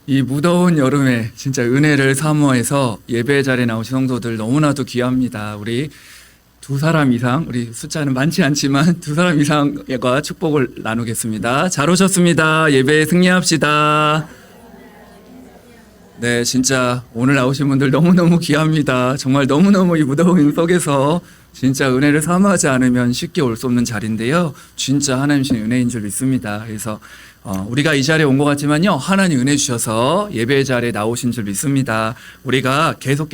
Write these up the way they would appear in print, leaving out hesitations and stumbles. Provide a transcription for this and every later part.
이 무더운 여름에 진짜 은혜를 사모해서 예배 자리에 나오신 성도들 너무나도 귀합니다. 우리 두 사람 이상, 우리 숫자는 많지 않지만 두 사람 이상과 축복을 나누겠습니다. 잘 오셨습니다. 예배에 승리합시다. 네, 진짜 오늘 나오신 분들 너무너무 귀합니다. 정말 너무너무 이 무더운 속에서 진짜 은혜를 사모하지 않으면 쉽게 올 수 없는 자리인데요. 진짜 하나님 신 은혜인 줄 믿습니다. 그래서 우리가 이 자리에 온 것 같지만요, 하나님 은혜 주셔서 예배 자리에 나오신 줄 믿습니다. 우리가 계속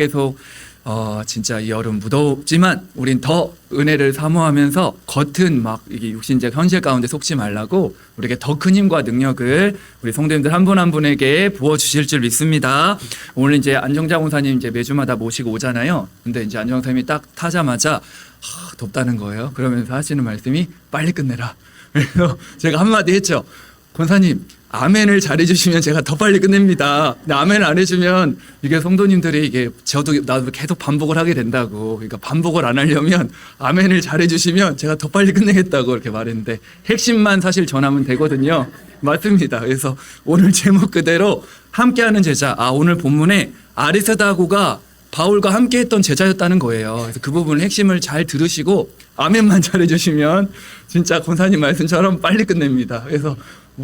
진짜 이 여름 무덥지만 우린 더 은혜를 사모하면서 겉은 막 이게 육신적 현실 가운데 속지 말라고 우리에게 더 큰 힘과 능력을 우리 성도님들 한 분 한 분에게 부어 주실 줄 믿습니다. 오늘 이제 안정자 목사님 이제 매주마다 모시고 오잖아요. 근데 이제 안정자 목사님이 딱 타자마자 덥다는 거예요. 그러면서 하시는 말씀이 빨리 끝내라. 그래서 제가 한마디 했죠. 권사님, 아멘을 잘해주시면 제가 더 빨리 끝냅니다. 근데 아멘을 안 해주면 이게 성도님들이 이게 나도 계속 반복을 하게 된다고. 그러니까 반복을 안 하려면 아멘을 잘해주시면 제가 더 빨리 끝내겠다고 이렇게 말했는데 핵심만 사실 전하면 되거든요. 맞습니다. 그래서 오늘 제목 그대로 함께하는 제자. 오늘 본문에 아리스다고가 바울과 함께했던 제자였다는 거예요. 그래서 그 부분 핵심을 잘 들으시고 아멘만 잘해주시면 진짜 권사님 말씀처럼 빨리 끝냅니다. 그래서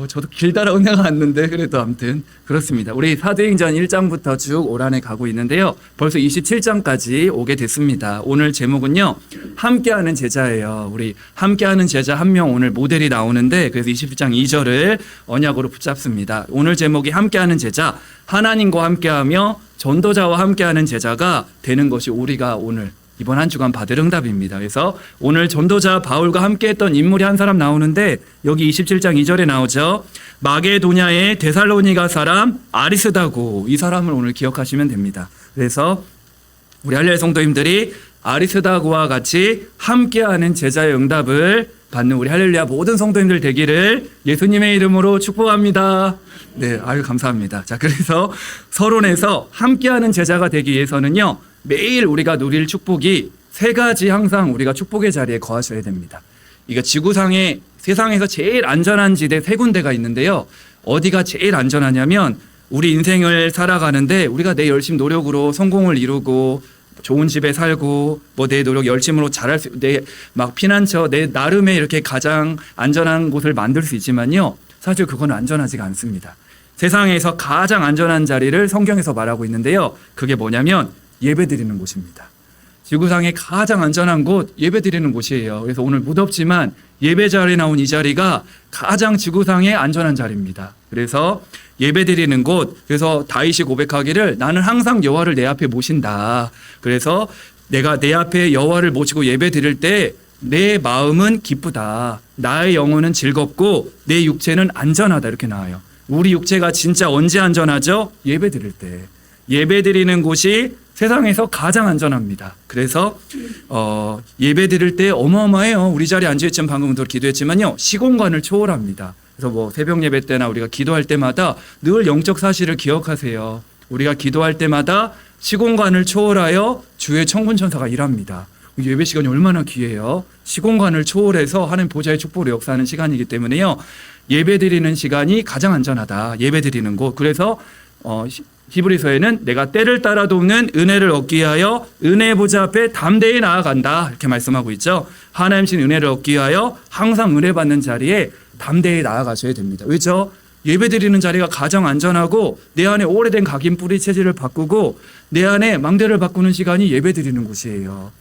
저도 길다라고 생각 않는데 그래도 아무튼 그렇습니다. 우리 사도행전 1장부터 쭉 올 한해 가고 있는데요. 벌써 27장까지 오게 됐습니다. 오늘 제목은요, 함께하는 제자예요. 우리 함께하는 제자 한 명 오늘 모델이 나오는데 그래서 27장 2절을 언약으로 붙잡습니다. 오늘 제목이 함께하는 제자, 하나님과 함께하며 전도자와 함께하는 제자가 되는 것이 우리가 오늘 이번 한 주간 받을 응답입니다. 그래서 오늘 전도자 바울과 함께했던 인물이 한 사람 나오는데 여기 27장 2절에 나오죠. 마게도냐의 데살로니가 사람 아리스다고, 이 사람을 오늘 기억하시면 됩니다. 그래서 우리 할렐루야 성도님들이 아리스다고와 같이 함께하는 제자의 응답을 받는 우리 할렐루야 모든 성도님들 되기를 예수님의 이름으로 축복합니다. 네, 감사합니다. 자, 그래서 서론에서 함께하는 제자가 되기 위해서는요, 매일 우리가 누릴 축복이 세 가지 항상 우리가 축복의 자리에 거하셔야 됩니다. 이거 지구상에 세상에서 제일 안전한 지대 세 군데가 있는데요. 어디가 제일 안전하냐면 우리 인생을 살아가는데 우리가 내 열심 노력으로 성공을 이루고 좋은 집에 살고 내 노력 열심으로 잘할 수, 내 막 피난처 내 나름의 이렇게 가장 안전한 곳을 만들 수 있지만요. 사실 그건 안전하지가 않습니다. 세상에서 가장 안전한 자리를 성경에서 말하고 있는데요. 그게 뭐냐면 예배드리는 곳입니다. 지구상의 가장 안전한 곳 예배드리는 곳이에요. 그래서 오늘 무덥지만 예배 자리에 나온 이 자리가 가장 지구상의 안전한 자리입니다. 그래서 예배드리는 곳, 그래서 다윗이 고백하기를 나는 항상 여호와를 내 앞에 모신다. 그래서 내가 내 앞에 여호와를 모시고 예배드릴 때 내 마음은 기쁘다. 나의 영혼은 즐겁고 내 육체는 안전하다. 이렇게 나와요. 우리 육체가 진짜 언제 안전하죠? 예배드릴 때. 예배드리는 곳이 세상에서 가장 안전합니다. 그래서 예배드릴 때 어마어마해요. 우리 자리에 앉아있지만 방금 기도했지만요, 시공간을 초월합니다. 그래서 새벽 예배 때나 우리가 기도할 때마다 늘 영적 사실을 기억하세요. 우리가 기도할 때마다 시공간을 초월하여 주의 천군 천사가 일합니다. 예배 시간이 얼마나 귀해요. 시공간을 초월해서 하나님 보좌의 축복으로 역사하는 시간이기 때문에요, 예배드리는 시간이 가장 안전하다. 예배드리는 곳. 그래서 히브리서에는 내가 때를 따라 돕는 은혜를 얻기 위하여 은혜 보좌 앞에 담대히 나아간다. 이렇게 말씀하고 있죠. 하나님 신 은혜를 얻기 위하여 항상 은혜 받는 자리에 담대히 나아가셔야 됩니다. 왜죠? 예배드리는 자리가 가장 안전하고 내 안에 오래된 각인 뿌리 체질을 바꾸고 내 안에 망대를 바꾸는 시간이 예배드리는 곳이에요.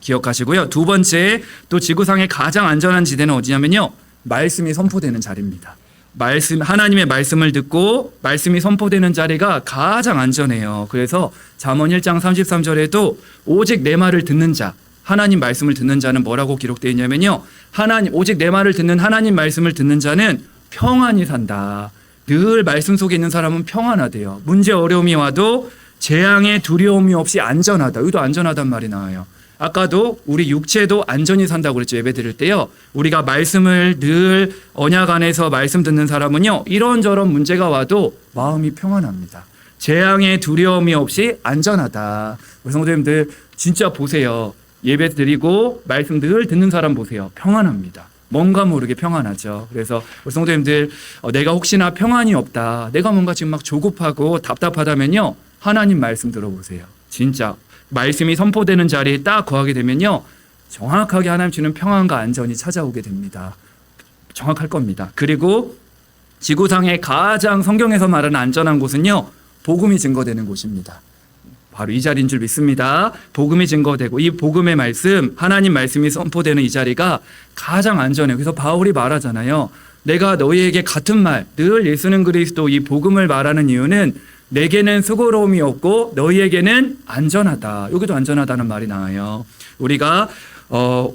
기억하시고요. 두 번째, 또 지구상의 가장 안전한 지대는 어디냐면요, 말씀이 선포되는 자리입니다. 하나님의 말씀을 듣고 말씀이 선포되는 자리가 가장 안전해요. 그래서 잠언 1장 33절에도 오직 내 말을 듣는 자, 하나님 말씀을 듣는 자는 뭐라고 기록되어 있냐면요, 오직 내 말을 듣는 하나님 말씀을 듣는 자는 평안히 산다. 늘 말씀 속에 있는 사람은 평안하대요. 문제 어려움이 와도 재앙의 두려움이 없이 안전하다. 여기도 안전하단 말이 나와요. 아까도 우리 육체도 안전히 산다고 그랬죠. 예배드릴 때요, 우리가 말씀을 늘 언약 안에서 말씀 듣는 사람은요, 이런저런 문제가 와도 마음이 평안합니다. 재앙의 두려움이 없이 안전하다. 우리 성도님들 진짜 보세요. 예배 드리고 말씀 늘 듣는 사람 보세요. 평안합니다. 뭔가 모르게 평안하죠. 그래서 우리 성도님들 내가 혹시나 평안이 없다, 내가 뭔가 지금 막 조급하고 답답하다면요, 하나님 말씀 들어보세요. 진짜 말씀이 선포되는 자리에 딱 거하게 되면요, 정확하게 하나님 주는 평안과 안전이 찾아오게 됩니다. 정확할 겁니다. 그리고 지구상의 가장 성경에서 말하는 안전한 곳은요, 복음이 증거되는 곳입니다. 바로 이 자리인 줄 믿습니다. 복음이 증거되고 이 복음의 말씀, 하나님 말씀이 선포되는 이 자리가 가장 안전해요. 그래서 바울이 말하잖아요. 내가 너희에게 같은 말, 늘 예수는 그리스도 이 복음을 말하는 이유는 내게는 수고로움이 없고 너희에게는 안전하다. 여기도 안전하다는 말이 나와요. 우리가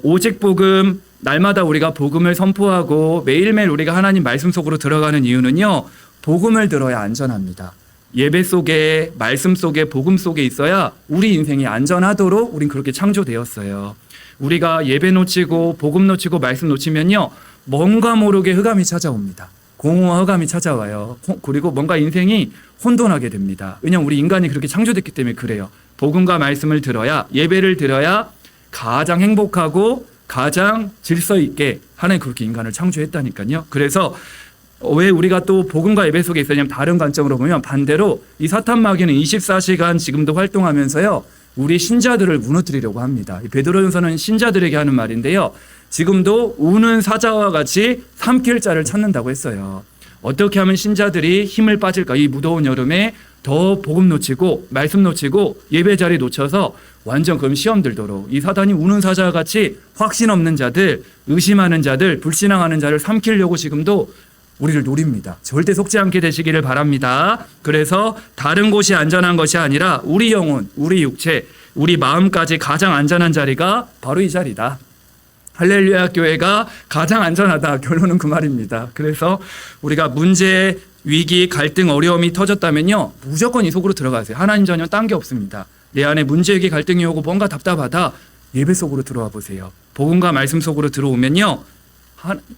오직 복음, 날마다 우리가 복음을 선포하고 매일매일 우리가 하나님 말씀 속으로 들어가는 이유는요, 복음을 들어야 안전합니다. 예배 속에, 말씀 속에, 복음 속에 있어야 우리 인생이 안전하도록 우린 그렇게 창조되었어요. 우리가 예배 놓치고 복음 놓치고 말씀 놓치면요, 뭔가 모르게 흑암이 찾아옵니다. 공허와 흑암이 찾아와요. 그리고 뭔가 인생이 혼돈하게 됩니다. 왜냐하면 우리 인간이 그렇게 창조됐기 때문에 그래요. 복음과 말씀을 들어야, 예배를 들어야 가장 행복하고 가장 질서 있게 하나님 그렇게 인간을 창조했다니까요. 그래서 왜 우리가 또 복음과 예배 속에 있었냐면, 다른 관점으로 보면 반대로 이 사탄 마귀는 24시간 지금도 활동하면서요, 우리 신자들을 무너뜨리려고 합니다. 베드로전서는 신자들에게 하는 말인데요, 지금도 우는 사자와 같이 삼킬 자를 찾는다고 했어요. 어떻게 하면 신자들이 힘을 빠질까? 이 무더운 여름에 더 복음 놓치고 말씀 놓치고 예배 자리 놓쳐서 완전 그럼 시험 들도록 이 사단이 우는 사자와 같이 확신 없는 자들, 의심하는 자들, 불신앙하는 자를 삼키려고 지금도 우리를 노립니다. 절대 속지 않게 되시기를 바랍니다. 그래서 다른 곳이 안전한 것이 아니라 우리 영혼, 우리 육체, 우리 마음까지 가장 안전한 자리가 바로 이 자리다. 할렐루야 교회가 가장 안전하다. 결론은 그 말입니다. 그래서 우리가 문제, 위기, 갈등, 어려움이 터졌다면요, 무조건 이 속으로 들어가세요. 하나님 전혀 딴 게 없습니다. 내 안에 문제, 위기, 갈등이 오고 뭔가 답답하다. 예배 속으로 들어와 보세요. 복음과 말씀 속으로 들어오면요,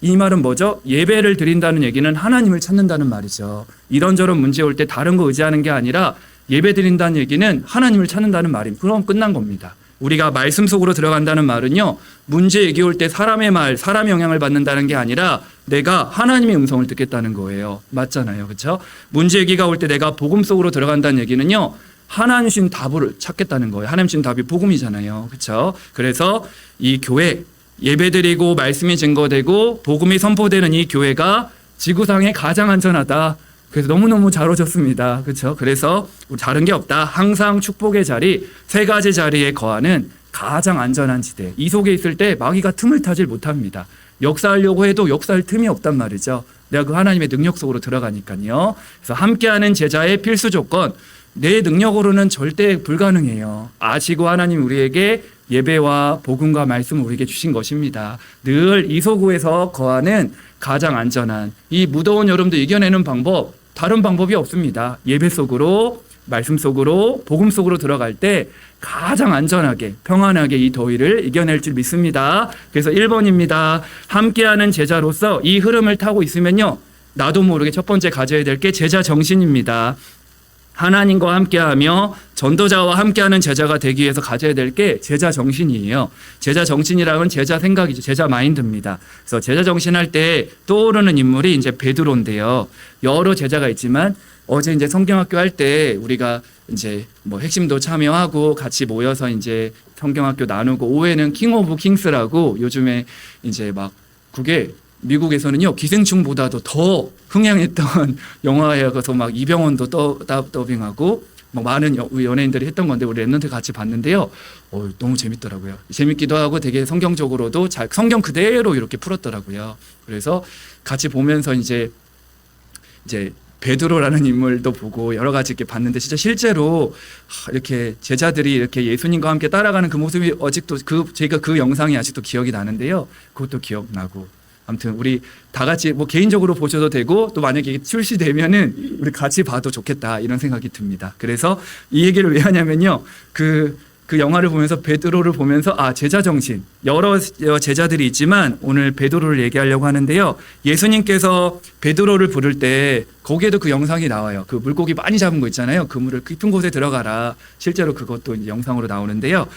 이 말은 뭐죠? 예배를 드린다는 얘기는 하나님을 찾는다는 말이죠. 이런저런 문제 올 때 다른 거 의지하는 게 아니라 예배 드린다는 얘기는 하나님을 찾는다는 말입니다. 그럼 끝난 겁니다. 우리가 말씀 속으로 들어간다는 말은요, 문제 얘기 올 때 사람의 말, 사람의 영향을 받는다는 게 아니라 내가 하나님의 음성을 듣겠다는 거예요. 맞잖아요. 그렇죠? 문제 얘기가 올 때 내가 복음 속으로 들어간다는 얘기는요, 하나님 주신 답을 찾겠다는 거예요. 하나님 주신 답이 복음이잖아요. 그렇죠? 그래서 이 교회, 예배드리고 말씀이 증거되고 복음이 선포되는 이 교회가 지구상에 가장 안전하다. 그래서 너무너무 잘 오셨습니다. 그렇죠? 그래서 다른 게 없다. 항상 축복의 자리, 세 가지 자리에 거하는 가장 안전한 지대. 이 속에 있을 때 마귀가 틈을 타질 못합니다. 역사하려고 해도 역사할 틈이 없단 말이죠. 내가 그 하나님의 능력 속으로 들어가니까요. 그래서 함께하는 제자의 필수 조건, 내 능력으로는 절대 불가능해요. 아시고 하나님 우리에게 예배와 복음과 말씀을 우리에게 주신 것입니다. 늘 이소구에서 거하는 가장 안전한 이 무더운 여름도 이겨내는 방법, 다른 방법이 없습니다. 예배 속으로, 말씀 속으로, 복음 속으로 들어갈 때 가장 안전하게, 평안하게 이 더위를 이겨낼 줄 믿습니다. 그래서 1번입니다. 함께하는 제자로서 이 흐름을 타고 있으면요, 나도 모르게 첫 번째 가져야 될 게 제자 정신입니다. 하나님과 함께하며 전도자와 함께하는 제자가 되기 위해서 가져야 될 게 제자 정신이에요. 제자 정신이라면 제자 생각이죠. 제자 마인드입니다. 그래서 제자 정신 할 때 떠오르는 인물이 이제 베드로인데요. 여러 제자가 있지만 어제 이제 성경학교 할 때 우리가 이제 뭐 핵심도 참여하고 같이 모여서 이제 성경학교 나누고, 오후에는 킹 오브 킹스라고 요즘에 이제 막 그게 미국에서는요, 기생충보다도 더 흥행했던 영화여서 막 이병헌도 더빙하고 막 많은 연예인들이 했던 건데 우리 랩런트 같이 봤는데요. 너무 재밌더라고요. 재밌기도 하고 되게 성경적으로도 잘 성경 그대로 이렇게 풀었더라고요. 그래서 같이 보면서 이제 베드로라는 인물도 보고 여러 가지 이렇게 봤는데, 진짜 실제로 이렇게 제자들이 이렇게 예수님과 함께 따라가는 그 모습이 아직도 제가 그 영상이 아직도 기억이 나는데요. 그것도 기억나고. 아무튼 우리 다 같이 뭐 개인적으로 보셔도 되고, 또 만약에 출시되면은 우리 같이 봐도 좋겠다 이런 생각이 듭니다. 그래서 이 얘기를 왜 하냐면요, 그 그 영화를 보면서 베드로를 보면서 제자 정신, 여러 제자들이 있지만 오늘 베드로를 얘기하려고 하는데요. 예수님께서 베드로를 부를 때 거기에도 그 영상이 나와요. 그 물고기 많이 잡은 거 있잖아요. 그물을 깊은 곳에 들어가라. 실제로 그것도 이제 영상으로 나오는데요.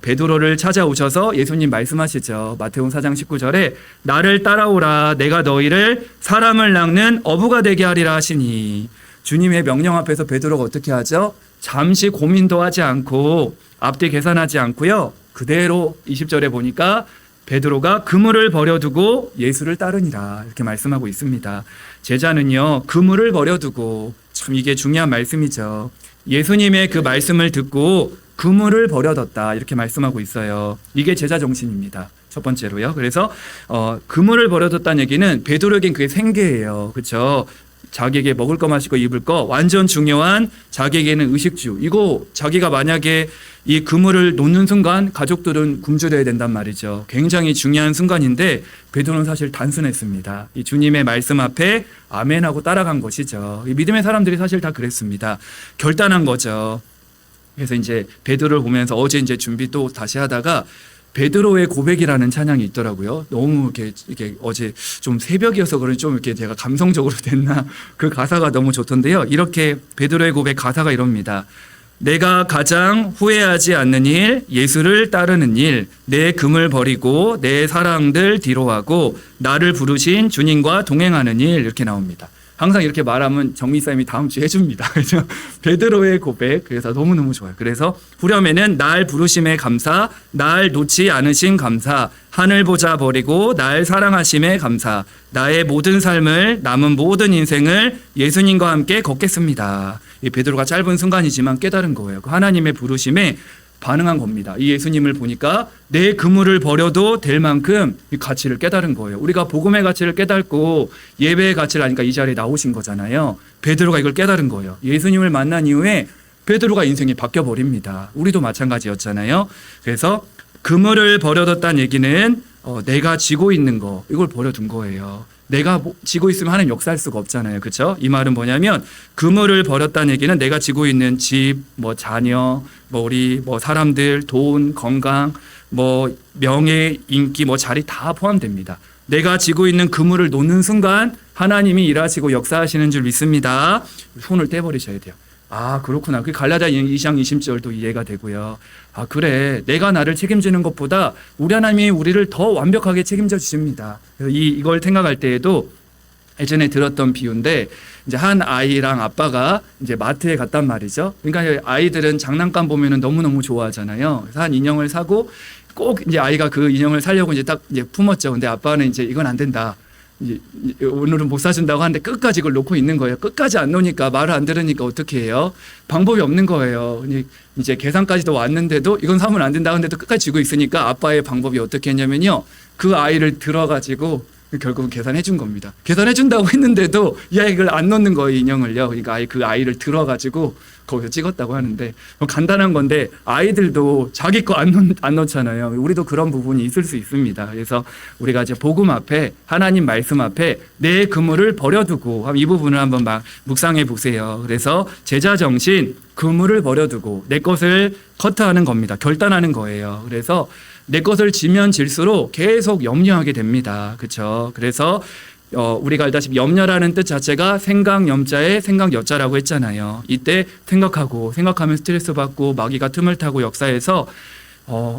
베드로를 찾아오셔서 예수님 말씀하시죠. 마태복음 4장 19절에 나를 따라오라. 내가 너희를 사람을 낚는 어부가 되게 하리라 하시니. 주님의 명령 앞에서 베드로가 어떻게 하죠? 잠시 고민도 하지 않고 앞뒤 계산하지 않고요. 그대로 20절에 보니까 베드로가 그물을 버려두고 예수를 따르니라 이렇게 말씀하고 있습니다. 제자는요, 그물을 버려두고, 참 이게 중요한 말씀이죠. 예수님의 그 말씀을 듣고 그물을 버려뒀다 이렇게 말씀하고 있어요. 이게 제자 정신입니다. 첫 번째로요. 그래서 그물을 버려뒀다는 얘기는 베드로에겐 그게 생계예요. 그렇죠? 자기에게 먹을 거 마실 거 입을 거 완전 중요한 자기에게는 의식주. 이거 자기가 만약에 이 그물을 놓는 순간 가족들은 굶주려야 된단 말이죠. 굉장히 중요한 순간인데 베드로는 사실 단순했습니다. 이 주님의 말씀 앞에 아멘하고 따라간 것이죠. 이 믿음의 사람들이 사실 다 그랬습니다. 결단한 거죠. 그래서 이제 베드로를 보면서 어제 이제 준비 또 다시 하다가 베드로의 고백이라는 찬양이 있더라고요. 너무 이렇게 어제 좀 새벽이어서 그런지 좀 이렇게 제가 감성적으로 됐나. 그 가사가 너무 좋던데요. 이렇게 베드로의 고백 가사가 이럽니다. 내가 가장 후회하지 않는 일, 예수를 따르는 일, 내 금을 버리고 내 사랑들 뒤로하고 나를 부르신 주님과 동행하는 일 이렇게 나옵니다. 항상 이렇게 말하면 정미쌤이 다음 주에 해줍니다. 그래서 베드로의 고백, 그래서 너무너무 좋아요. 그래서 후렴에는 날 부르심에 감사, 날 놓지 않으신 감사, 하늘 보자 버리고 날 사랑하심에 감사, 나의 모든 삶을, 남은 모든 인생을 예수님과 함께 걷겠습니다. 이 베드로가 짧은 순간이지만 깨달은 거예요. 그 하나님의 부르심에 반응한 겁니다. 이 예수님을 보니까 내 그물을 버려도 될 만큼 이 가치를 깨달은 거예요. 우리가 복음의 가치를 깨닫고 예배의 가치를 아니까 이 자리에 나오신 거잖아요. 베드로가 이걸 깨달은 거예요. 예수님을 만난 이후에 베드로가 인생이 바뀌어 버립니다. 우리도 마찬가지였잖아요. 그래서 그물을 버려뒀다는 얘기는 내가 지고 있는 거, 이걸 버려둔 거예요. 내가 지고 있으면 하나님 역사할 수가 없잖아요. 그렇죠? 이 말은 뭐냐면 그물을 버렸다는 얘기는 내가 지고 있는 집, 자녀, 우리 사람들, 돈, 건강, 명예, 인기, 자리 다 포함됩니다. 내가 지고 있는 그물을 놓는 순간 하나님이 일하시고 역사하시는 줄 믿습니다. 손을 떼버리셔야 돼요. 그렇구나. 그 갈라디아 2장 20절도 이해가 되고요. 그래. 내가 나를 책임지는 것보다 우리 하나님이 우리를 더 완벽하게 책임져 주십니다. 이걸 생각할 때에도 예전에 들었던 비유인데, 이제 한 아이랑 아빠가 이제 마트에 갔단 말이죠. 그러니까 아이들은 장난감 보면은 너무너무 좋아하잖아요. 그래서 한 인형을 사고 꼭 이제 아이가 그 인형을 사려고 이제 딱 이제 품었죠. 근데 아빠는 이제 이건 안 된다. 오늘은 못 사준다고 하는데 끝까지 이걸 놓고 있는 거예요. 끝까지 안 놓으니까, 말을 안 들으니까 어떻게 해요? 방법이 없는 거예요. 이제 계산까지도 왔는데도 이건 사면 안 된다고 하는데도 끝까지 쥐고 있으니까 아빠의 방법이 어떻게 했냐면요, 그 아이를 들어가지고 결국은 계산해 준 겁니다. 계산해 준다고 했는데도 이 아이가 이걸 안 넣는 거예요, 인형을요. 그러니까 그 아이를 들어가지고 거기서 찍었다고 하는데, 간단한 건데 아이들도 자기 거 안 넣잖아요. 우리도 그런 부분이 있을 수 있습니다. 그래서 우리가 이제 복음 앞에, 하나님 말씀 앞에 내 그물을 버려두고, 이 부분을 한번 묵상해 보세요. 그래서 제자 정신, 그물을 버려두고 내 것을 커트하는 겁니다. 결단하는 거예요. 그래서 내 것을 지면 질수록 계속 염려하게 됩니다. 그렇죠? 그래서 우리가 알다시피 염려라는 뜻 자체가 생각 염자에 생각 여자라고 했잖아요. 이때 생각하면 스트레스 받고 마귀가 틈을 타고 역사에서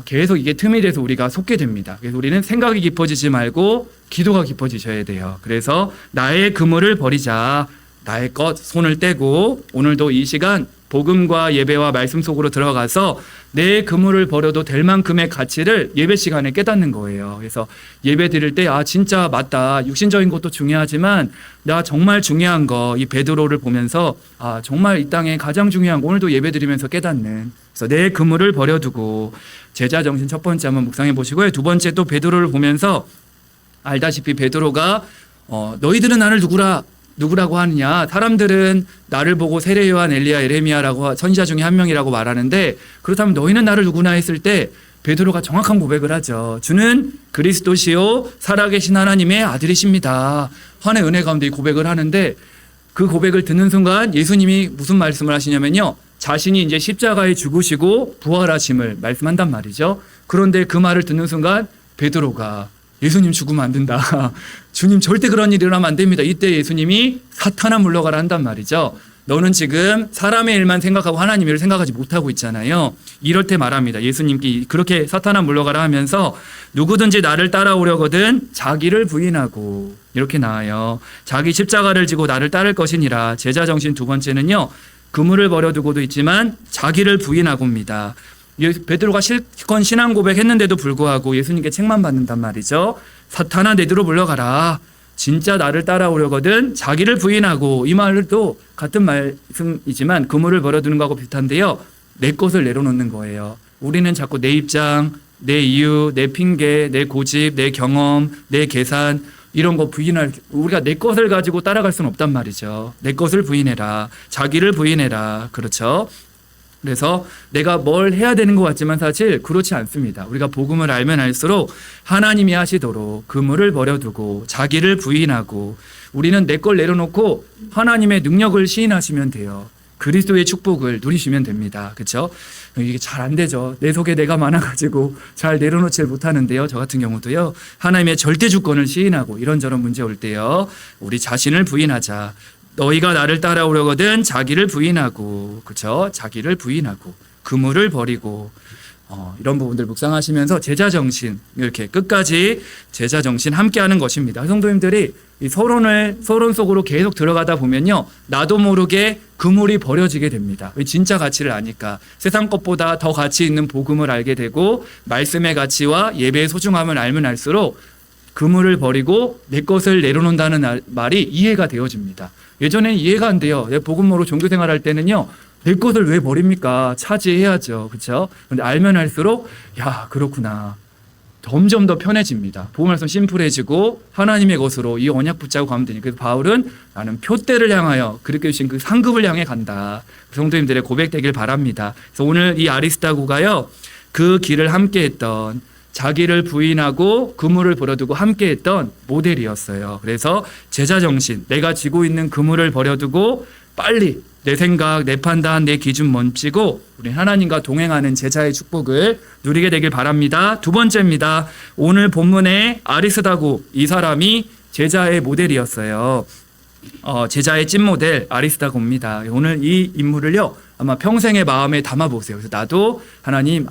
계속 이게 틈이 돼서 우리가 속게 됩니다. 그래서 우리는 생각이 깊어지지 말고 기도가 깊어지셔야 돼요. 그래서 나의 그물을 버리자. 나의 것 손을 떼고 오늘도 이 시간 복음과 예배와 말씀 속으로 들어가서 내 그물을 버려도 될 만큼의 가치를 예배 시간에 깨닫는 거예요. 그래서 예배 드릴 때 진짜 맞다. 육신적인 것도 중요하지만 나 정말 중요한 거, 이 베드로를 보면서 정말 이 땅에 가장 중요한 거, 오늘도 예배 드리면서 깨닫는. 그래서 내 그물을 버려두고, 제자 정신 첫 번째 한번 묵상해 보시고요. 두 번째 또 베드로를 보면서 알다시피 베드로가 너희들은 나를 누구라고 하느냐. 사람들은 나를 보고 세례 요한, 엘리야, 에레미야라고 선지자 중에 한 명이라고 말하는데, 그렇다면 너희는 나를 누구나 했을 때 베드로가 정확한 고백을 하죠. 주는 그리스도시요 살아계신 하나님의 아들이십니다. 환의 은혜 가운데 이 고백을 하는데, 그 고백을 듣는 순간 예수님이 무슨 말씀을 하시냐면요, 자신이 이제 십자가에 죽으시고 부활하심을 말씀한단 말이죠. 그런데 그 말을 듣는 순간 베드로가 예수님 죽으면 안 된다. 주님 절대 그런 일이 일어나면 안 됩니다. 이때 예수님이 사탄아 물러가라 한단 말이죠. 너는 지금 사람의 일만 생각하고 하나님의 일을 생각하지 못하고 있잖아요. 이럴 때 말합니다. 예수님께 그렇게 사탄아 물러가라 하면서 누구든지 나를 따라오려거든 자기를 부인하고 이렇게 나와요. 자기 십자가를 지고 나를 따를 것이니라. 제자 정신 두 번째는요. 그물을 버려두고도 있지만 자기를 부인하고입니다. 베드로가 실컷 신앙 고백했는데도 불구하고 예수님께 책만 받는단 말이죠. 사탄아 내 뒤로 물러가라. 진짜 나를 따라오려거든 자기를 부인하고, 이 말도 같은 말씀이지만 그물을 버려두는 거하고 비슷한데요. 내 것을 내려놓는 거예요. 우리는 자꾸 내 입장, 내 이유, 내 핑계, 내 고집, 내 경험, 내 계산 이런 거 부인할, 우리가 내 것을 가지고 따라갈 수는 없단 말이죠. 내 것을 부인해라. 자기를 부인해라. 그렇죠? 그래서 내가 뭘 해야 되는 것 같지만 사실 그렇지 않습니다. 우리가 복음을 알면 알수록 하나님이 하시도록 그물을 버려두고 자기를 부인하고 우리는 내 걸 내려놓고 하나님의 능력을 시인하시면 돼요. 그리스도의 축복을 누리시면 됩니다. 그렇죠? 이게 잘 안 되죠. 내 속에 내가 많아가지고 잘 내려놓지 못하는데요. 저 같은 경우도요. 하나님의 절대 주권을 시인하고 이런저런 문제 올 때요. 우리 자신을 부인하자. 너희가 나를 따라오려거든 자기를 부인하고, 그렇죠? 자기를 부인하고 그물을 버리고 이런 부분들 묵상하시면서 제자 정신, 이렇게 끝까지 제자 정신 함께하는 것입니다. 성도님들이 이 서론 속으로 계속 들어가다 보면요, 나도 모르게 그물이 버려지게 됩니다. 진짜 가치를 아니까 세상 것보다 더 가치 있는 복음을 알게 되고 말씀의 가치와 예배의 소중함을 알면 알수록 그물을 버리고 내 것을 내려놓는다는 말이 이해가 되어집니다. 예전에는 이해가 안 돼요. 복음으로 종교생활 할 때는요, 내 것을 왜 버립니까? 차지해야죠. 그렇죠? 근데 알면 알수록 야, 그렇구나. 점점 더 편해집니다. 복음 말씀 심플해지고 하나님의 것으로 이 언약 붙잡고 가면 되니까. 그래서 바울은 나는 표대를 향하여 그렇게 주신 그 상급을 향해 간다. 성도님들의 고백되길 바랍니다. 그래서 오늘 이 아리스다고가요, 그 길을 함께했던, 자기를 부인하고 그물을 버려두고 함께했던 모델이었어요. 그래서 제자 정신, 내가 지고 있는 그물을 버려두고 빨리 내 생각, 내 판단, 내 기준 멈추고 우리 하나님과 동행하는 제자의 축복을 누리게 되길 바랍니다. 두 번째입니다. 오늘 본문의 아리스다고, 이 사람이 제자의 모델이었어요. 제자의 찐모델 아리스다고입니다. 오늘 이 인물을요, 아마 평생의 마음에 담아보세요. 그래서 나도 하나님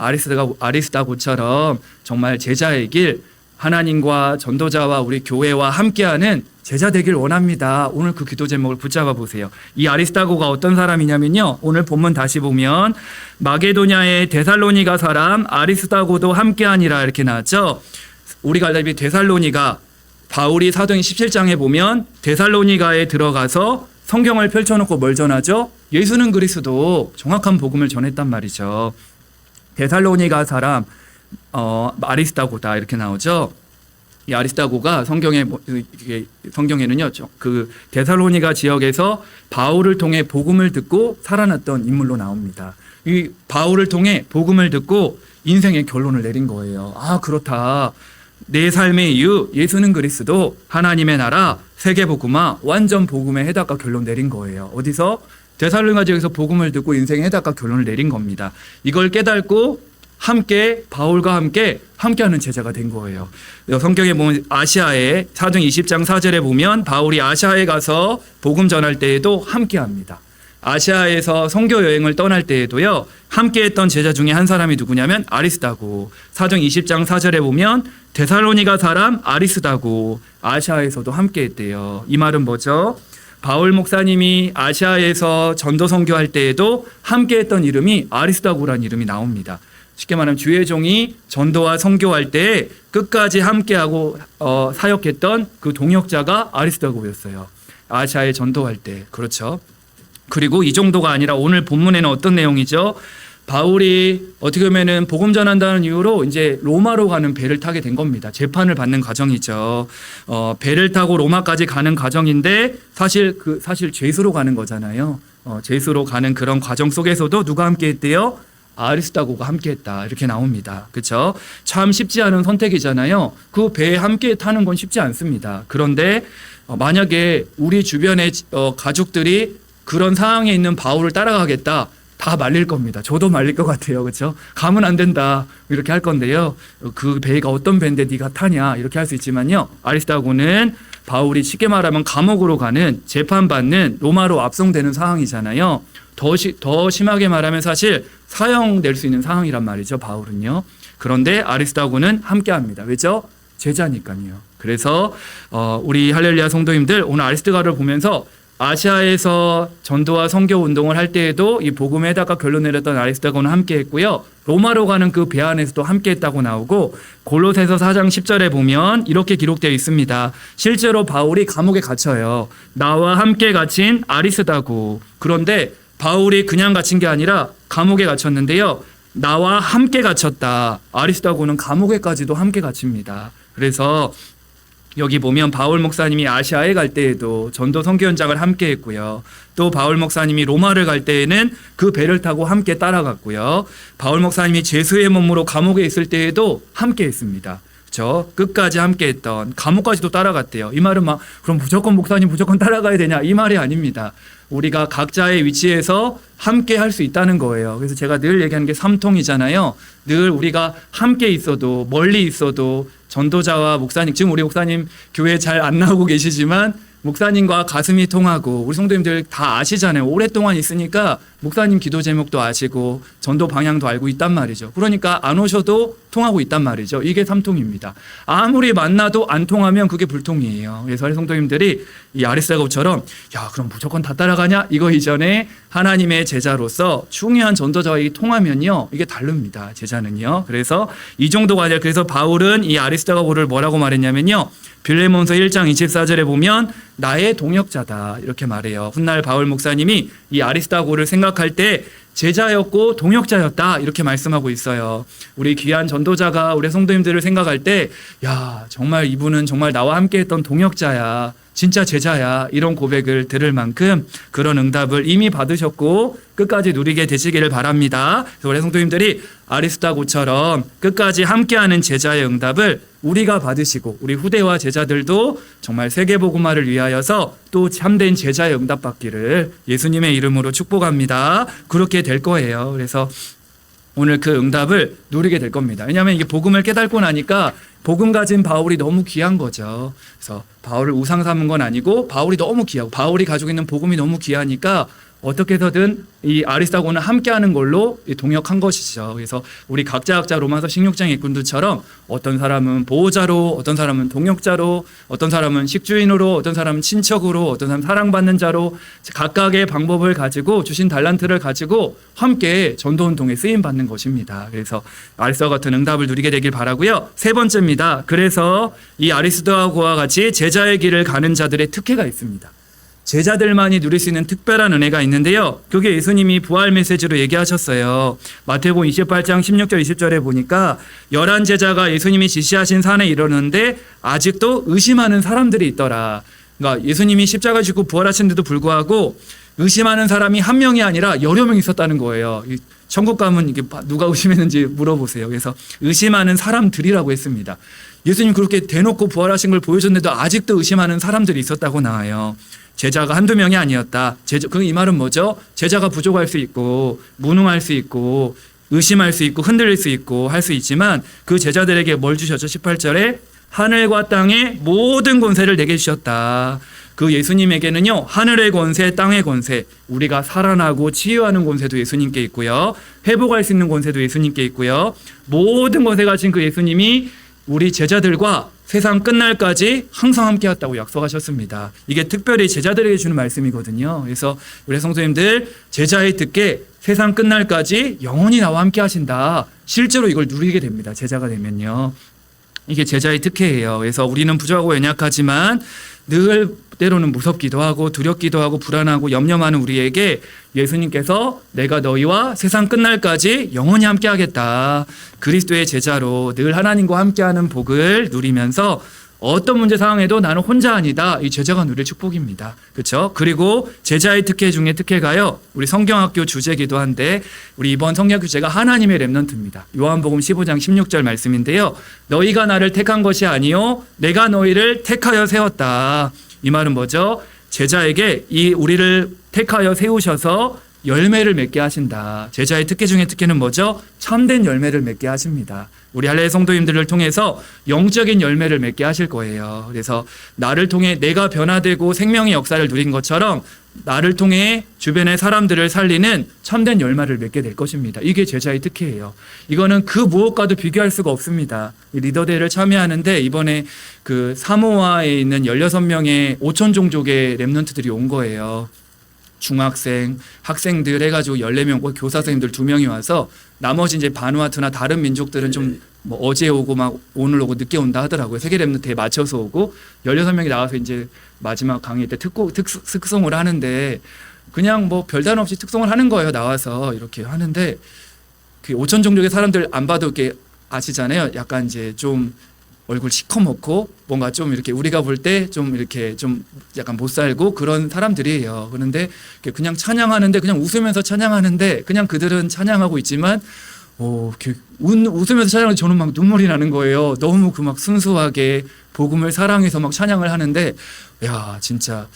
아리스다고처럼 정말 제자의 길, 하나님과 전도자와 우리 교회와 함께하는 제자 되길 원합니다. 오늘 그 기도 제목을 붙잡아 보세요. 이 아리스다고가 어떤 사람이냐면요, 오늘 본문 다시 보면 마게도냐의 데살로니가 사람 아리스다고도 함께하니라 이렇게 나왔죠. 우리가 알다시피 데살로니가, 바울이 사도행 17장에 보면 데살로니가에 들어가서 성경을 펼쳐놓고 뭘 전하죠? 예수는 그리스도, 정확한 복음을 전했단 말이죠. 데살로니가 사람 아리스다고다 이렇게 나오죠. 이 아리스다고가 성경에는요, 그 데살로니가 지역에서 바울을 통해 복음을 듣고 살아났던 인물로 나옵니다. 이 바울을 통해 복음을 듣고 인생의 결론을 내린 거예요. 아, 그렇다. 내 삶의 이유, 예수는 그리스도, 하나님의 나라, 세계복음화, 완전 복음의 해답과 결론 내린 거예요. 어디서? 데살로니가 지역에서 복음을 듣고 인생의 해답과 결론을 내린 겁니다. 이걸 깨닫고 함께, 바울과 함께하는 제자가 된 거예요. 성경에 보면 아시아에, 사도행 20장 4절에 보면 바울이 아시아에 가서 복음 전할 때에도 함께합니다. 아시아에서 선교 여행을 떠날 때에도요, 함께했던 제자 중에 한 사람이 누구냐면 아리스다고. 사도행 20장 4절에 보면 데살로니가 사람 아리스다고, 아시아에서도 함께했대요. 이 말은 뭐죠? 바울 목사님이 아시아에서 전도 선교할 때에도 함께했던 이름이 아리스다고라는 이름이 나옵니다. 쉽게 말하면 주의 종이 전도와 선교할 때 끝까지 함께하고 사역했던 그 동역자가 아리스다고였어요. 아시아에 전도할 때. 그렇죠. 그리고 이 정도가 아니라 오늘 본문에는 어떤 내용이죠? 바울이 어떻게 보면은 복음 전한다는 이유로 이제 로마로 가는 배를 타게 된 겁니다. 재판을 받는 과정이죠. 배를 타고 로마까지 가는 과정인데 사실 죄수로 가는 거잖아요. 죄수로 가는 그런 과정 속에서도 누가 함께했대요? 아리스다고가 함께했다 이렇게 나옵니다. 그렇죠? 참 쉽지 않은 선택이잖아요. 그 배에 함께 타는 건 쉽지 않습니다. 그런데 만약에 우리 주변의 가족들이 그런 상황에 있는 바울을 따라가겠다, 다 말릴 겁니다. 저도 말릴 것 같아요. 그렇죠? 가면 안 된다. 이렇게 할 건데요. 그 배가 어떤 배인데 네가 타냐 이렇게 할 수 있지만요. 아리스타고는 바울이 쉽게 말하면 감옥으로 가는 재판받는 로마로 압송되는 상황이잖아요. 더 심하게 말하면 사실 사형될 수 있는 상황이란 말이죠. 바울은요. 그런데 아리스타고는 함께합니다. 왜죠? 제자니까요. 그래서 우리 할렐루야 성도님들 오늘 아리스타고를 보면서 아시아에서 전도와 선교 운동을 할 때에도 이 복음에다가 결론 내렸던 아리스타고는 함께했고요. 로마로 가는 그 배 안에서도 함께했다고 나오고 골로새서 4장 10절에 보면 이렇게 기록되어 있습니다. 실제로 바울이 감옥에 갇혀요. 나와 함께 갇힌 아리스다고. 그런데 바울이 그냥 갇힌 게 아니라 감옥에 갇혔는데요. 나와 함께 갇혔다. 아리스다고는 감옥에까지도 함께 갇힙니다. 그래서 여기 보면 바울 목사님이 아시아에 갈 때에도 전도 선교 현장을 함께 했고요. 또 바울 목사님이 로마를 갈 때에는 그 배를 타고 함께 따라갔고요. 바울 목사님이 죄수의 몸으로 감옥에 있을 때에도 함께 했습니다. 그렇죠? 끝까지 함께 했던, 감옥까지도 따라갔대요. 이 말은 막 그럼 무조건 목사님 무조건 따라가야 되냐 이 말이 아닙니다. 우리가 각자의 위치에서 함께 할 수 있다는 거예요. 그래서 제가 늘 얘기하는 게 삼통이잖아요. 늘 우리가 함께 있어도 멀리 있어도 전도자와 목사님, 지금 우리 목사님 교회 잘 안 나오고 계시지만 목사님과 가슴이 통하고 우리 성도님들 다 아시잖아요. 오랫동안 있으니까 목사님 기도 제목도 아시고 전도 방향도 알고 있단 말이죠. 그러니까 안 오셔도 통하고 있단 말이죠. 이게 삼통입니다. 아무리 만나도 안 통하면 그게 불통이에요. 그래서 우리 성도님들이 이 아리스다고처럼 야 그럼 무조건 다 따라가냐? 이거 이전에 하나님의 제자로서 중요한 전도자와 통하면요 이게 다릅니다. 제자는요. 그래서 이 정도가 아니라 그래서 바울은 이 아리스다고를 뭐라고 말했냐면요. 빌레몬서 1장 24절에 보면 나의 동역자다 이렇게 말해요. 훗날 바울 목사님이 이 아리스다고를 생각할 때 제자였고 동역자였다 이렇게 말씀하고 있어요. 우리 귀한 전도자가 우리 성도님들을 생각할 때 야 정말 이분은 정말 나와 함께했던 동역자야. 진짜 제자야 이런 고백을 들을 만큼 그런 응답을 이미 받으셨고 끝까지 누리게 되시기를 바랍니다. 그래서 우리 성도님들이 아리스다고처럼 끝까지 함께하는 제자의 응답을 우리가 받으시고 우리 후대와 제자들도 정말 세계복음화를 위하여서 또 참된 제자의 응답 받기를 예수님의 이름으로 축복합니다. 그렇게 될 거예요. 그래서 오늘 그 응답을 누리게 될 겁니다. 왜냐하면 이게 복음을 깨닫고 나니까 복음 가진 바울이 너무 귀한 거죠. 그래서 바울을 우상 삼은 건 아니고 바울이 너무 귀하고 바울이 가지고 있는 복음이 너무 귀하니까 어떻게 해서든 이 아리스다고는 함께하는 걸로 동역한 것이죠. 그래서 우리 각자 로마서 16장 일꾼들처럼 어떤 사람은 보호자로, 어떤 사람은 동역자로, 어떤 사람은 식주인으로, 어떤 사람은 친척으로, 어떤 사람은 사랑받는 자로 각각의 방법을 가지고 주신 달란트를 가지고 함께 전도운동에 쓰임받는 것입니다. 그래서 아리스다와 같은 응답을 누리게 되길 바라고요. 세 번째입니다. 그래서 이 아리스다와 같이 제자의 길을 가는 자들의 특혜가 있습니다. 제자들만이 누릴 수 있는 특별한 은혜가 있는데요. 그게 예수님이 부활 메시지로 얘기하셨어요. 마태복음 28장 16절 20절에 보니까 11제자가 예수님이 지시하신 산에 이르렀는데 아직도 의심하는 사람들이 있더라. 그러니까 예수님이 십자가 지고 부활하신데도 불구하고 의심하는 사람이 한 명이 아니라 여러 명 있었다는 거예요. 천국 가면 이게 누가 의심했는지 물어보세요. 그래서 의심하는 사람들이라고 했습니다. 예수님 그렇게 대놓고 부활하신 걸 보여줬는데도 아직도 의심하는 사람들이 있었다고 나와요. 제자가 한두 명이 아니었다. 이 말은 뭐죠? 제자가 부족할 수 있고 무능할 수 있고 의심할 수 있고 흔들릴 수 있고 할 수 있지만 그 제자들에게 뭘 주셨죠? 18절에 하늘과 땅의 모든 권세를 내게 주셨다. 그 예수님에게는요 하늘의 권세, 땅의 권세, 우리가 살아나고 치유하는 권세도 예수님께 있고요. 회복할 수 있는 권세도 예수님께 있고요. 모든 권세 가진 그 예수님이 우리 제자들과 세상 끝날까지 항상 함께했다고 약속하셨습니다. 이게 특별히 제자들에게 주는 말씀이거든요. 그래서 우리 성도님들 제자의 특혜 세상 끝날까지 영원히 나와 함께 하신다. 실제로 이걸 누리게 됩니다. 제자가 되면요. 이게 제자의 특혜예요. 그래서 우리는 부족하고 연약하지만 늘 때로는 무섭기도 하고 두렵기도 하고 불안하고 염려하는 우리에게 예수님께서 내가 너희와 세상 끝날까지 영원히 함께하겠다. 그리스도의 제자로 늘 하나님과 함께하는 복을 누리면서 어떤 문제 상황에도 나는 혼자 아니다. 이 제자가 누릴 축복입니다. 그렇죠? 그리고 제자의 특혜 중에 특혜가요. 우리 성경학교 주제기도 한데 우리 이번 성경학교 주제가 하나님의 렘넌트입니다. 요한복음 15장 16절 말씀인데요. 너희가 나를 택한 것이 아니요 내가 너희를 택하여 세웠다. 이 말은 뭐죠? 제자에게 이 우리를 택하여 세우셔서 열매를 맺게 하신다. 제자의 특혜 중에 특혜는 뭐죠? 참된 열매를 맺게 하십니다. 우리 할례 성도님들을 통해서 영적인 열매를 맺게 하실 거예요. 그래서 나를 통해 내가 변화되고 생명의 역사를 누린 것처럼 나를 통해 주변의 사람들을 살리는 참된 열매를 맺게 될 것입니다. 이게 제자의 특혜예요. 이거는 그 무엇과도 비교할 수가 없습니다. 이 리더데이를 참여하는데 이번에 그 사모아에 있는 16명의 5천 종족의 렘넌트들이 온 거예요. 중학생, 학생들 해가지고 14명, 교사 선생님들 2명이 와서 나머지 이제 바누아투나 다른 민족들은 좀 뭐 어제 오고 막 오늘 오고 늦게 온다 하더라고요. 세계 렘넌트에 맞춰서 오고 16명이 나와서 이제 마지막 강의 때 특송을 하는데 그냥 뭐 별다른 없이 특송을 하는 거예요. 나와서 이렇게 하는데 그 5천 종족의 사람들 안 봐도 이렇게 아시잖아요. 약간 이제 좀 얼굴 시커멓고 뭔가 좀 이렇게 우리가 볼 때 좀 이렇게 좀 약간 못 살고 그런 사람들이에요. 그런데 그냥 찬양하는데 그냥 웃으면서 찬양하는데 그냥 그들은 찬양하고 있지만 웃으면서 찬양하는데 저는 막 눈물이 나는 거예요. 너무 그 막 순수하게 복음을 사랑해서 막 찬양을 하는데 야 진짜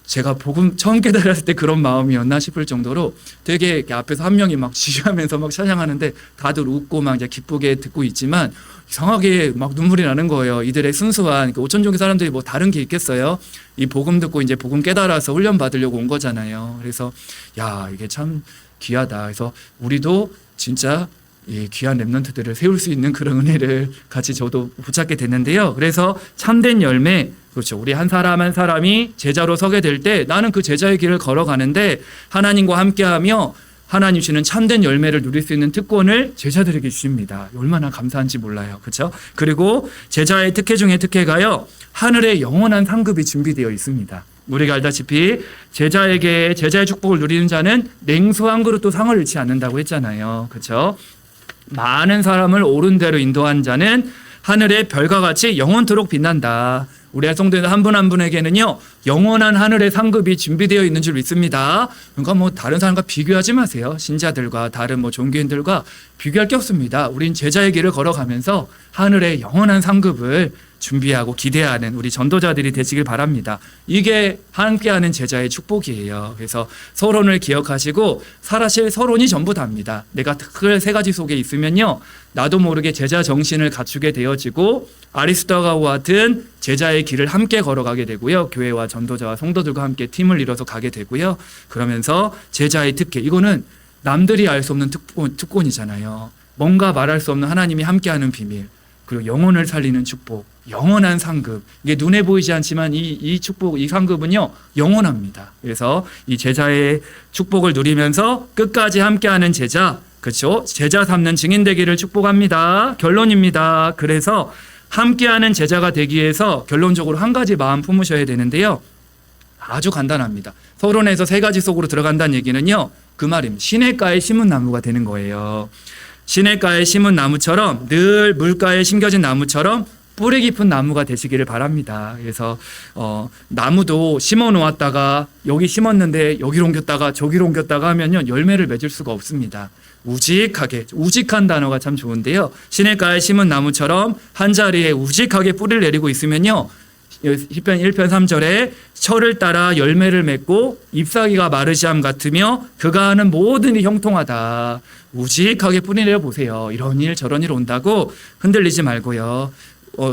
제가 복음 처음 깨달았을 때 그런 마음이었나 싶을 정도로 되게 이렇게 앞에서 한 명이 막 지휘하면서 막 찬양하는데 다들 웃고 막 이제 기쁘게 듣고 있지만 이상하게 막 눈물이 나는 거예요. 이들의 순수한 5천 종의 사람들이 뭐 다른 게 있겠어요? 이 복음 듣고 이제 복음 깨달아서 훈련 받으려고 온 거잖아요. 그래서 야 이게 참 귀하다. 그래서 우리도 진짜 이 귀한 렘넌트들을 세울 수 있는 그런 은혜를 같이 저도 붙잡게 됐는데요. 그래서 참된 열매, 그렇죠. 우리 한 사람 한 사람이 제자로 서게 될 때 나는 그 제자의 길을 걸어가는데 하나님과 함께하며 하나님 주시는 참된 열매를 누릴 수 있는 특권을 제자들에게 주십니다. 얼마나 감사한지 몰라요. 그렇죠? 그리고 제자의 특혜 중에 특혜가요. 하늘의 영원한 상급이 준비되어 있습니다. 우리가 알다시피 제자의 축복을 누리는 자는 냉수 한 그릇도 상을 잃지 않는다고 했잖아요. 그렇죠? 많은 사람을 옳은 대로 인도한 자는 하늘의 별과 같이 영원토록 빛난다. 우리 성도들 한 분 한 분에게는요 영원한 하늘의 상급이 준비되어 있는 줄 믿습니다. 그러니까 뭐 다른 사람과 비교하지 마세요. 신자들과 다른 뭐 종교인들과 비교할 게 없습니다. 우린 제자의 길을 걸어가면서 하늘의 영원한 상급을 준비하고 기대하는 우리 전도자들이 되시길 바랍니다. 이게 함께하는 제자의 축복이에요. 그래서 서론을 기억하시고 사실 서론이 전부 다입니다. 내가 그 세 가지 속에 있으면요 나도 모르게 제자 정신을 갖추게 되어지고 아리스토가와 같은 제자의 길을 함께 걸어가게 되고요. 교회와 전도자와 성도들과 함께 팀을 이뤄서 가게 되고요. 그러면서 제자의 특혜, 이거는 남들이 알 수 없는 특권이잖아요. 뭔가 말할 수 없는 하나님이 함께하는 비밀, 그리고 영혼을 살리는 축복, 영원한 상급. 이게 눈에 보이지 않지만 이 축복, 이 상급은요 영원합니다. 그래서 이 제자의 축복을 누리면서 끝까지 함께하는 제자, 그렇죠? 제자 삼는 증인 되기를 축복합니다. 결론입니다. 그래서 함께하는 제자가 되기 위해서 결론적으로 한 가지 마음 품으셔야 되는데요. 아주 간단합니다. 서론에서 세 가지 속으로 들어간다는 얘기는요. 그 말입니다. 시냇가에 심은 나무가 되는 거예요. 시냇가에 심은 나무처럼 늘 물가에 심겨진 나무처럼 뿌리 깊은 나무가 되시기를 바랍니다. 그래서 나무도 심어 놓았다가 여기 심었는데 여기로 옮겼다가 저기로 옮겼다가 하면요 열매를 맺을 수가 없습니다. 우직하게, 우직한 단어가 참 좋은데요. 시냇가에 심은 나무처럼 한 자리에 우직하게 뿌리를 내리고 있으면요. 시편 1편 3절에 철을 따라 열매를 맺고 잎사귀가 마르시함 같으며 그가 하는 모든 일이 형통하다. 우직하게 뿌리 내려 보세요. 이런 일 저런 일 온다고 흔들리지 말고요.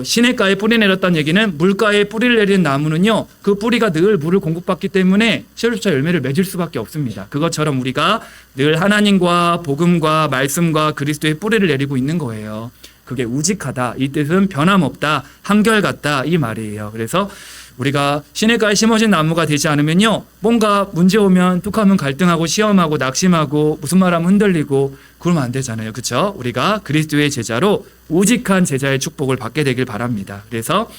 시냇가에 뿌리 내렸다는 얘기는 물가에 뿌리를 내린 나무는요 그 뿌리가 늘 물을 공급받기 때문에 시절조차 열매를 맺을 수밖에 없습니다. 그것처럼 우리가 늘 하나님과 복음과 말씀과 그리스도의 뿌리를 내리고 있는 거예요. 그게 우직하다, 이 뜻은 변함없다, 한결같다, 이 말이에요. 그래서 우리가 시냇가에 심어진 나무가 되지 않으면요 뭔가 문제 오면 툭하면 갈등하고 시험하고 낙심하고 무슨 말하면 흔들리고 그러면 안 되잖아요. 그렇죠? 우리가 그리스도의 제자로 우직한 제자의 축복을 받게 되길 바랍니다. 그래서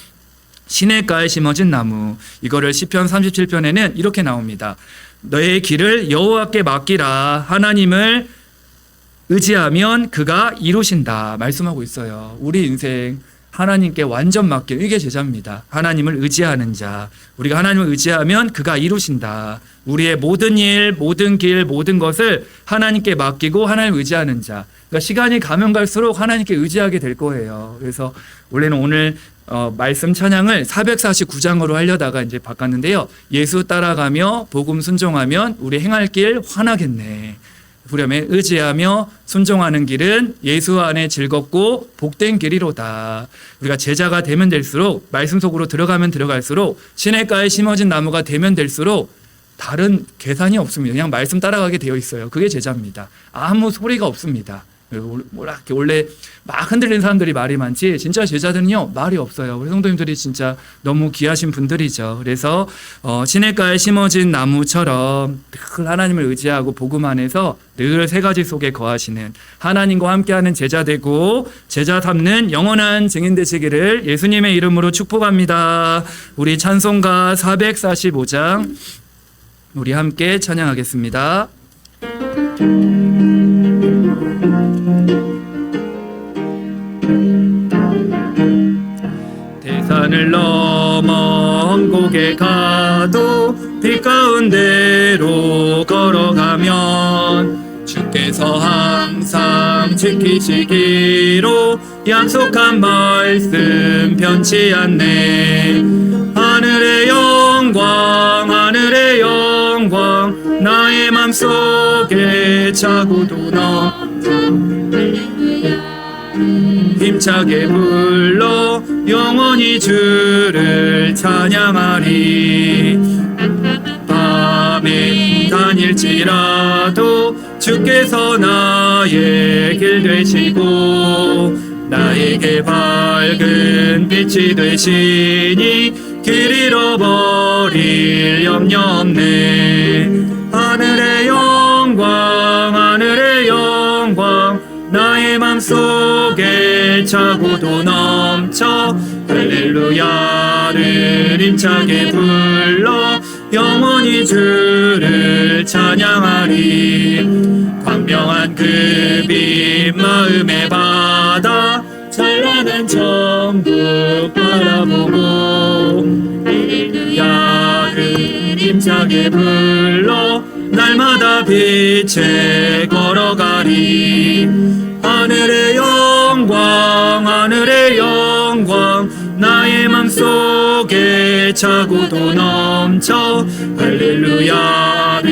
시냇가에 심어진 나무, 이거를 시편 37편에는 이렇게 나옵니다. 너의 길을 여호와께 맡기라. 하나님을 의지하면 그가 이루신다 말씀하고 있어요. 우리 인생 하나님께 완전 맡겨, 이게 제자입니다. 하나님을 의지하는 자, 우리가 하나님을 의지하면 그가 이루신다. 우리의 모든 일, 모든 길, 모든 것을 하나님께 맡기고 하나님을 의지하는 자. 그러니까 시간이 가면 갈수록 하나님께 의지하게 될 거예요. 그래서 원래는 오늘 말씀 찬양을 449장으로 하려다가 이제 바꿨는데요. 예수 따라가며 복음 순종하면 우리 행할 길 환하겠네. 부렴에 의지하며 순종하는 길은 예수 안에 즐겁고 복된 길이로다. 우리가 제자가 되면 될수록, 말씀 속으로 들어가면 들어갈수록, 시냇가에 심어진 나무가 되면 될수록 다른 계산이 없습니다. 그냥 말씀 따라가게 되어 있어요. 그게 제자입니다. 아무 소리가 없습니다. 원래 막 흔들리는 사람들이 말이 많지, 진짜 제자들은요 말이 없어요. 우리 성도님들이 진짜 너무 귀하신 분들이죠. 그래서 시냇가에 심어진 나무처럼 늘 하나님을 의지하고 복음 안에서 늘 세 가지 속에 거하시는 하나님과 함께하는 제자 되고 제자 삼는 영원한 증인 되시기를 예수님의 이름으로 축복합니다. 우리 찬송가 445장 우리 함께 찬양하겠습니다. 대산을 넘어 언곡에 가도 빛 가운데로 걸어가면 주께서 항상 지키시기로 약속한 말씀 변치 않네. 하늘의 영광 하늘의 영광 나의 맘속에 차고도 넘쳐 힘차게 불러 영원히 주를 찬양하리. 밤에 다닐지라도 주께서 나의 길 되시고 나에게 밝은 빛이 되시니 길 잃어버릴 염려 없네. 하늘의 영광 하늘의 영광 나의 맘속에 차고도 넘쳐 할렐루야를 힘차게 불러 영원히 주를 찬양하리. 광명한 그 빛 마음에 받아 찬란한 천국 바라보고 할렐루야를 힘차게 불러 날마다 빛에 걸어가리. 하늘의 영광 하늘의 영광 나의 맘속에 차고도 넘쳐 할렐루야를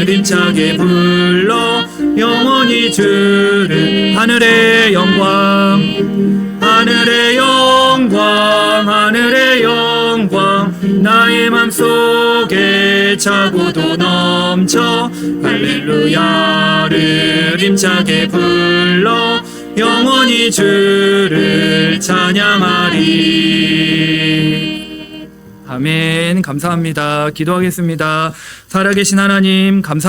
힘차게 불러 영원히 주를. 하늘의 영광 하늘의 영광 하늘의 영광 나의 맘속에 차고도 넘쳐 할렐루야를 힘차게 불러 영원히 주를 찬양하리. 아멘. 감사합니다. 기도하겠습니다. 살아계신 하나님 감사합니다.